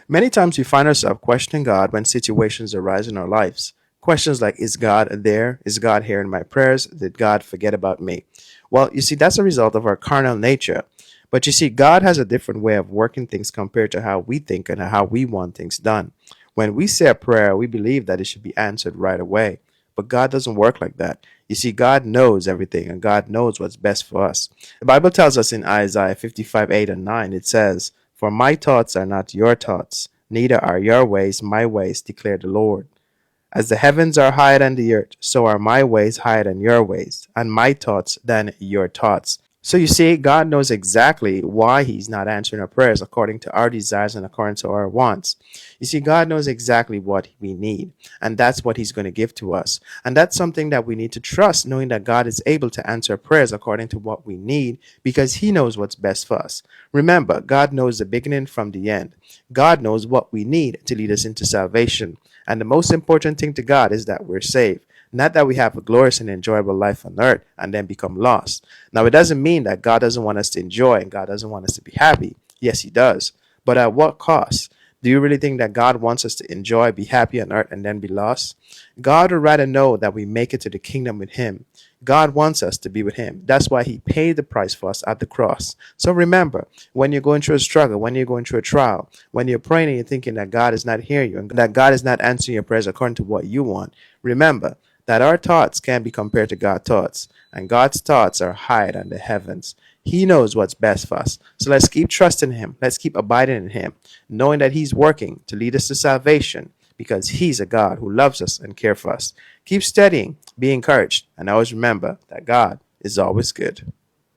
Many times we find ourselves questioning God when situations arise in our lives. Questions like, is God there? Is God hearing my prayers? Did God forget about me? Well, you see, that's a result of our carnal nature. But you see, God has a different way of working things compared to how we think and how we want things done. When we say a prayer, we believe that it should be answered right away. But God doesn't work like that. You see, God knows everything and God knows what's best for us. The Bible tells us in Isaiah 55, 8 and 9, it says, for my thoughts are not your thoughts, neither are your ways my ways, declared the Lord. As the heavens are higher than the earth, so are my ways higher than your ways, and my thoughts than your thoughts. So you see, God knows exactly why He's not answering our prayers according to our desires and according to our wants. You see, God knows exactly what we need, and that's what He's going to give to us. And that's something that we need to trust, knowing that God is able to answer prayers according to what we need because He knows what's best for us. Remember, God knows the beginning from the end. God knows what we need to lead us into salvation. And the most important thing to God is that we're saved. Not that we have a glorious and enjoyable life on earth and then become lost. Now, it doesn't mean that God doesn't want us to enjoy and God doesn't want us to be happy. Yes, He does. But at what cost? Do you really think that God wants us to enjoy, be happy on earth, and then be lost? God would rather know that we make it to the kingdom with Him. God wants us to be with Him. That's why He paid the price for us at the cross. So remember, when you're going through a struggle, when you're going through a trial, when you're praying and you're thinking that God is not hearing you and that God is not answering your prayers according to what you want, remember that our thoughts can't be compared to God's thoughts, and God's thoughts are higher than the heavens. He knows what's best for us. So let's keep trusting Him. Let's keep abiding in Him, knowing that He's working to lead us to salvation because He's a God who loves us and cares for us. Keep studying, be encouraged, and always remember that God is always good.